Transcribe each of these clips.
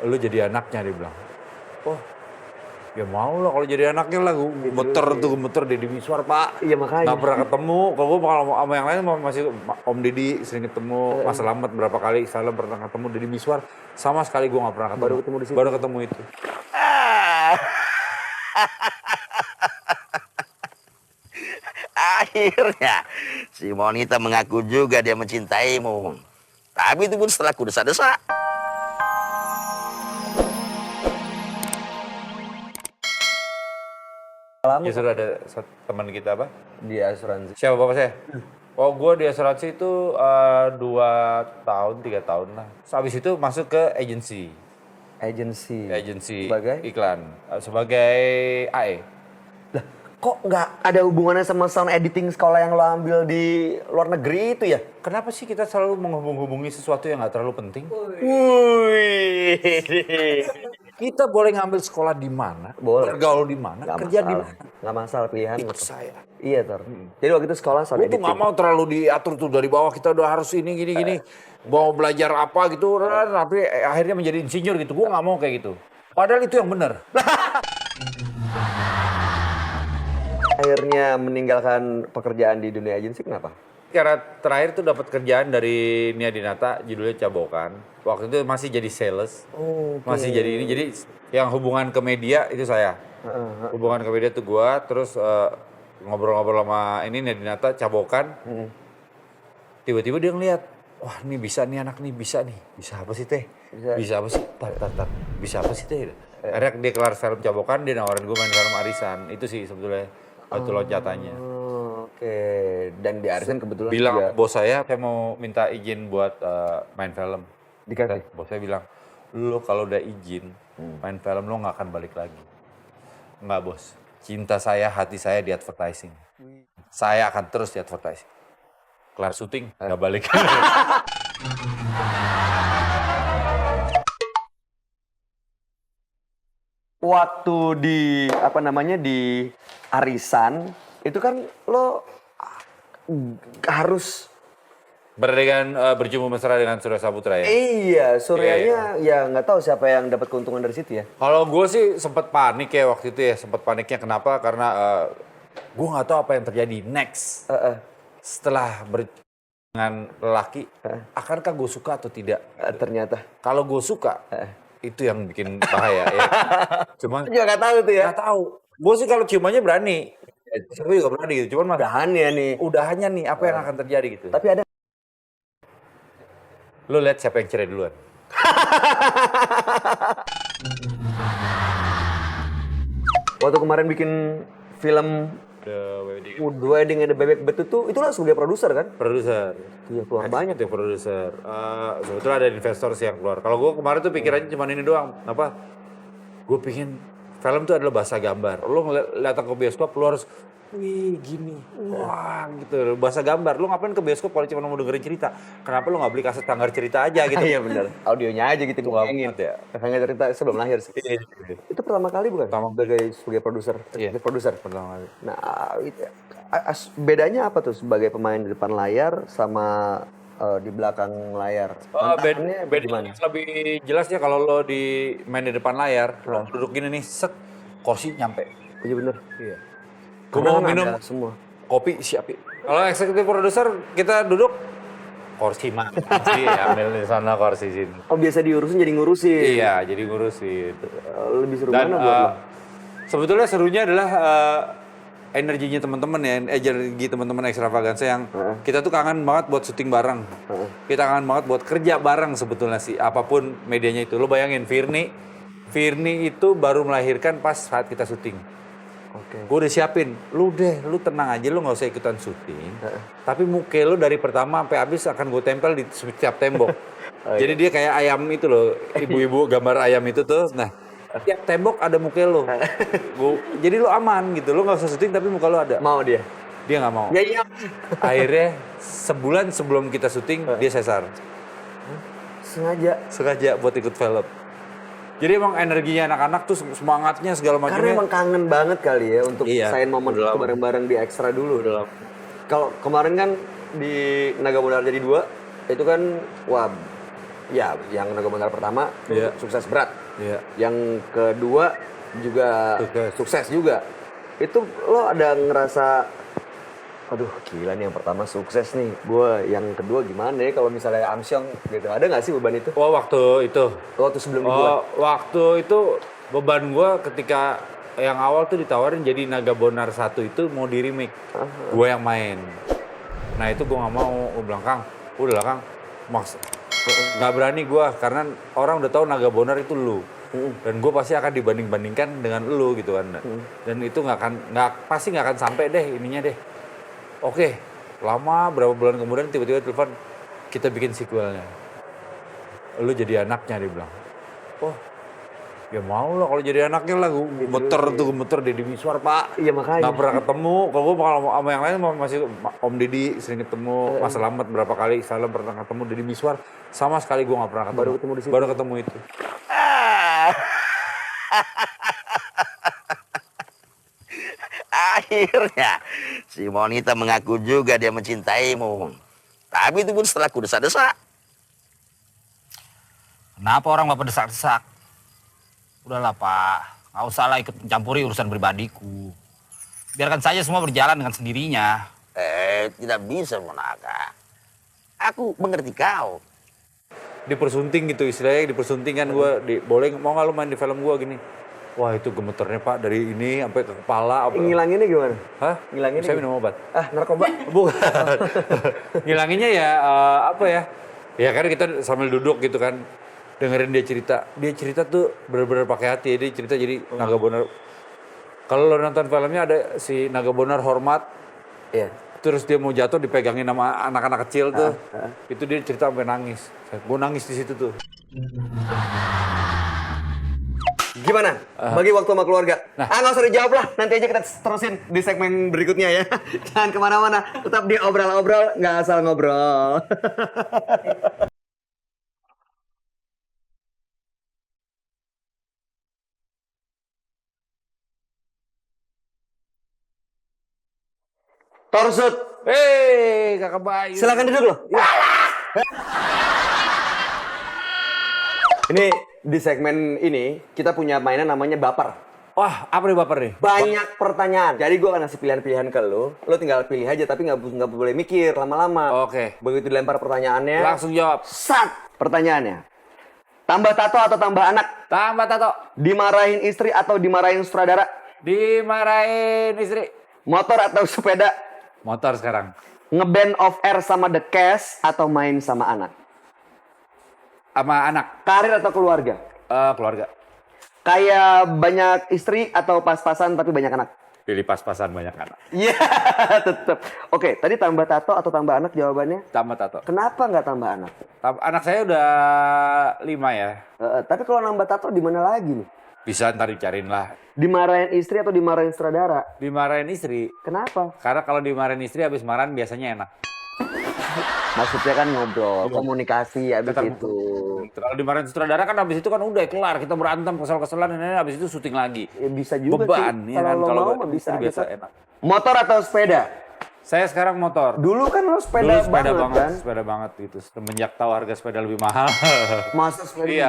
lu jadi anaknya, dia bilang. Oh, ya mau lah kalau jadi anaknya lah. Gue gemeter Deddy Miswar, Pak. Iya makanya. Nggak pernah ketemu. Kalau gue sama yang lain masih Om Deddy sering ketemu. Mas Slamet berapa kali, Salam pernah ketemu. Deddy Miswar sama sekali gue nggak pernah ketemu. Baru ketemu di situ. Baru ketemu itu. Akhirnya si Monita mengaku juga dia mencintaimu. Tapi itu pun setelah kudesa-desa. Ya sudah ada teman kita apa? Di asuransi. Siapa bapak saya? Oh, gue di asuransi itu 2 tahun, 3 tahun lah. Habis itu masuk ke agensi. Agensi. Sebagai? Iklan. Sebagai AE. Lah, kok nggak ada hubungannya sama sound editing sekolah yang lo ambil di luar negeri itu ya? Kenapa sih kita selalu menghubungi sesuatu yang nggak terlalu penting? Wih. Kita boleh ngambil sekolah di mana, Boleh. bergaul di mana, kerja di mana. Nggak masalah pilihan. Ikut saya. Iya, Tor. Jadi waktu itu sekolah sound Gue tuh editing. nggak mau terlalu diatur tuh dari bawah, kita udah harus ini gini. Mau belajar apa gitu, tapi akhirnya menjadi insinyur gitu. Gue nggak mau kayak gitu. Padahal itu yang benar. Akhirnya meninggalkan pekerjaan di dunia agensi kenapa? Karena terakhir tuh dapat kerjaan dari Nia Dinata, judulnya Cabokan. Waktu itu masih jadi sales, masih jadi ini. Jadi yang hubungan ke media itu saya. Hubungan ke media tuh gua, terus ngobrol-ngobrol sama ini Nia Dinata, Cabokan. Tiba-tiba dia ngeliat, wah ini bisa nih anak nih, bisa nih. Bisa apa sih teh? Bisa apa sih? Tar. Bisa apa sih teh? Akhirnya dia kelar film Cabokan, dia nawarin gue main film Arisan. Itu sih sebetulnya waktu loncatannya. Oke, dan di Arisan kebetulan Bilang juga bos saya mau minta izin buat main film. dikasih. Bos saya bilang, lo kalau udah izin main film lo nggak akan balik lagi. Nggak bos, cinta saya, hati saya di advertising. Saya akan terus di advertising. Kelar syuting, nggak balik. Waktu di di Arisan itu kan lo harus Berjumpa mesra dengan Surya Saputra ya. iya Suryanya ya nggak tahu siapa yang dapat keuntungan dari situ ya. Kalau gue sih sempat panik ya waktu itu ya. Sempat paniknya kenapa? Karena gue nggak tahu apa yang terjadi next. Setelah dengan lelaki, akankah gue suka atau tidak? Ternyata. Kalau gue suka, itu yang bikin bahaya ya. Cuman Ya nggak tahu tuh ya. nggak tahu. Gue sih kalau ciumannya berani. Saya juga berani gitu. Cuman Udahannya nih. udahannya nih apa yang akan terjadi gitu. Tapi ada Lo lihat siapa yang cerai duluan. waktu kemarin bikin film The Wedding. The Wedding and the Bebek Betutu itu lah sebagai produser kan? Produser. Iya keluar banyak Itu produser. Sebetulnya ada investor sih yang keluar. Kalau gue kemarin tuh pikirannya cuma ini doang. Apa? Gue pingin film tuh adalah bahasa gambar. Lo datang ke bioskop, lo harus wih gini, wah gitu, bahasa gambar. Lo ngapain ke bioskop kalau cuma mau dengerin cerita? Kenapa lo nggak beli kaset Sanggar Cerita aja gitu? Iya benar. Audionya aja gitu Wah, gue ya. Hanya cerita sebelum lahir sih. Itu pertama kali bukan? Sebagai produser. Iya. Produser. Pertama kali. Nah, bedanya apa tuh sebagai pemain di depan layar sama di belakang layar? Tantangannya Bedanya lebih jelasnya kalau lo main di depan layar, lo duduk gini nih, set, kursi nyampe. Iya bener. Iya. Gue mau minum semua. kopi siapin. Kalau eksekutif produser kita duduk kursi mana? Kursi ambil di sana kursi sini. Oh biasa diurusin jadi ngurusin. Iya, jadi ngurusin. Lebih seru Dan mana buat lo? sebetulnya serunya adalah energinya teman-teman ya, energi teman-teman Extravaganza yang kita tuh kangen banget buat syuting bareng. Kita kangen banget buat kerja bareng sebetulnya sih, apapun medianya itu. Lo bayangin Firni itu baru melahirkan pas saat kita syuting. Oke. Gue udah siapin, lu tenang aja, lu nggak usah ikutan syuting. Tapi muka lu dari pertama sampai habis akan gue tempel di setiap tembok. Jadi dia kayak ayam itu loh, ibu-ibu gambar ayam itu tuh. Nah, tiap tembok ada muka lu. Jadi lu aman gitu, lu nggak usah syuting tapi muka lu ada. Mau dia? Dia nggak mau. Ya iya. Akhirnya sebulan sebelum kita syuting dia sesar. Sengaja buat ikut film. Jadi emang energinya anak-anak tuh semangatnya segala macamnya. Karena emang kangen banget kali ya untuk Iya, sain momen itu bareng-bareng di Ekstra dulu. Kalau kemarin kan di Naga Mudar Jadi 2 itu kan wah Ya, yang Naga Bonar pertama Iya. sukses berat. Iya. Yang kedua juga sukses juga. Itu lo ada ngerasa, aduh gila nih yang pertama sukses nih. Gue yang kedua gimana ya kalau misalnya Amsyong gitu. Ada nggak sih beban itu? Oh waktu itu. Waktu sebelum dibuat? Waktu itu beban gue ketika yang awal tuh ditawarin jadi Naga Bonar 1 itu mau di remake. Gue yang main. Nah itu gue nggak mau. Gue bilang, Kang, udah lah Kang. Nggak berani gue karena orang udah tahu Naga Bonar itu lu. Dan gue pasti akan dibanding-bandingkan dengan lu gitu kan. Dan itu pasti nggak akan sampai deh ininya deh. Oke, lama berapa bulan kemudian tiba-tiba telepon kita bikin sequelnya. Lu jadi anaknya dia bilang. Oh, ya mau lah kalau jadi anaknya lah. Gemeter Deddy Miswar Pak. Iya makanya. Nggak pernah ketemu. Kalau gue kalau sama yang lain masih Om Deddy sering ketemu. Mas Selamat berapa kali. Salam pernah ketemu. Deddy Miswar sama sekali gue nggak pernah ketemu. Baru ketemu di situ. Baru ketemu itu. Akhirnya si Monita mengaku juga dia mencintaimu. Tapi itu pun setelah ku desak-desak. Kenapa orang bapak desak-desak? Udahlah Pak, nggak usah lah ikut mencampuri urusan pribadiku. Biarkan saja semua berjalan dengan sendirinya. Tidak bisa Monaka. Aku mengerti kau. Dipersunting gitu istilahnya. Dipersunting kan gue. Boleh mau nggak lu main di film gue gini. Wah itu gemeternya Pak dari ini sampai ke kepala. Ngilanginnya gimana? Hah? Ngilanginnya Saya minum obat. Narkoba? Bukan. Ngilanginnya ya apa ya? Ya kan kita sambil duduk gitu kan. Dengerin dia cerita. Dia cerita tuh benar-benar pakai hati. Dia cerita jadi Naga Bonar. Kalau lo nonton filmnya ada si Naga Bonar hormat. Iya. Terus dia mau jatuh dipegangin sama anak-anak kecil tuh. Itu dia cerita sampai nangis. Gue nangis di situ tuh. Gimana? Bagi waktu sama keluarga. Nggak usah dijawab lah. Nanti aja kita terusin di segmen berikutnya ya. Jangan kemana-mana. Tetap di obrol-obrol, nggak asal ngobrol. Torsut. Kakak Bayu. Silakan duduk loh. Ini di segmen ini kita punya mainan namanya baper. Wah, apa nih baper nih? Banyak pertanyaan. Jadi gue akan kasih pilihan-pilihan ke lo. Lo tinggal pilih aja tapi nggak boleh mikir lama-lama. Oke. Begitu dilempar pertanyaannya. Langsung jawab. Sat pertanyaannya. Tambah tato atau tambah anak? Tambah tato. Dimarahin istri atau dimarahin sutradara? Dimarahin istri. Motor atau sepeda? Motor sekarang. Ngeband off air sama The Cash atau main sama anak? Sama anak. Karir atau keluarga? Keluarga. Kayak banyak istri atau pas-pasan tapi banyak anak? Pilih pas-pasan banyak anak. Iya, tetep. Oke, tadi tambah tato atau tambah anak jawabannya? Tambah tato. Kenapa nggak tambah anak? Anak saya udah 5 ya. Tapi kalau nambah tato di mana lagi nih? Bisa ntar dicariin lah. Dimarahin istri atau dimarahin sutradara? Dimarahin istri. Kenapa? Karena kalau dimarahin istri habis marahan biasanya enak. Maksudnya kan ngobrol, komunikasi abis Tetap- itu. Kalau dimarahin sutradara kan habis itu kan udah kelar. Kita berantem kesel-keselan dan habis itu syuting lagi. Ya bisa juga Beban. sih. Ya kan? Kalau lo Kalau mau mah bisa aja, biasa kan? enak. Motor atau sepeda? Saya sekarang motor. Dulu kan lo sepeda, Dulu sepeda banget, kan? sepeda banget gitu. Semenjak tahu harga sepeda lebih mahal. Masa sepeda? Iya,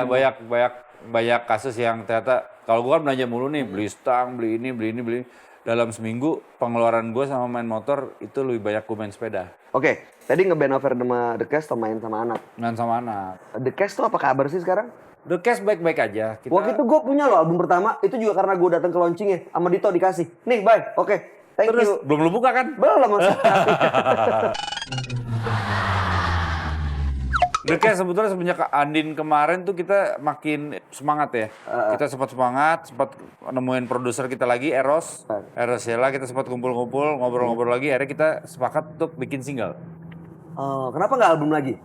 banyak kasus yang ternyata kalau gue kan belanja mulu nih, beli stang, beli ini. Dalam seminggu pengeluaran gue sama main motor itu lebih banyak gue main sepeda. Oke, tadi ngeband over sama The Cash atau main sama anak? Main sama anak. The Cash tuh apa kabar sih sekarang? The Cash baik-baik aja. Waktu itu gue punya loh album pertama, itu juga karena gue datang ke launchingnya, sama Dito dikasih. Nih, bye, oke, thank Terus you. belum lu buka kan? Belum masih. The Cash sebetulnya semenjak Andin kemarin tuh kita makin semangat ya. Kita sempat semangat, sempat nemuin produser kita lagi, Eros Yela, kita sempat kumpul-kumpul, ngobrol-ngobrol lagi, akhirnya kita sepakat untuk bikin single. Oh, kenapa nggak album lagi?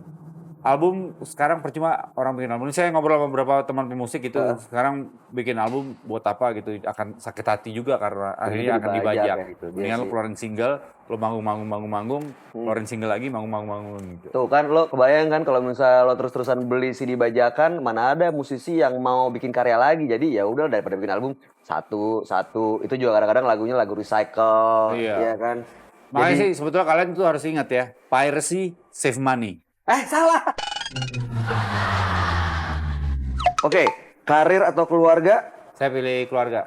Album sekarang percuma orang bikin album. Saya ngobrol sama beberapa teman pemusik gitu. Sekarang bikin album buat apa gitu. Akan sakit hati juga karena akhirnya akan dibajak ya. gitu. Iya Mendingan sih. lu keluarin single, lu manggung, keluarin single lagi, manggung gitu. Tuh kan lo kebayang kan kalau misalnya lo terus-terusan beli CD bajakan, mana ada musisi yang mau bikin karya lagi. Jadi ya udah daripada bikin album satu. Itu juga kadang-kadang lagunya lagu recycle, Iya. ya kan? Makanya Jadi- sih sebetulnya kalian tuh harus ingat ya, piracy save money. Salah. Oke, karir atau keluarga? Saya pilih keluarga.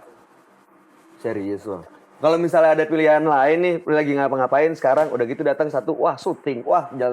Serius loh. Kalau misalnya ada pilihan lain nih, lagi ngapa-ngapain sekarang, udah gitu datang satu, wah syuting, wah jalan.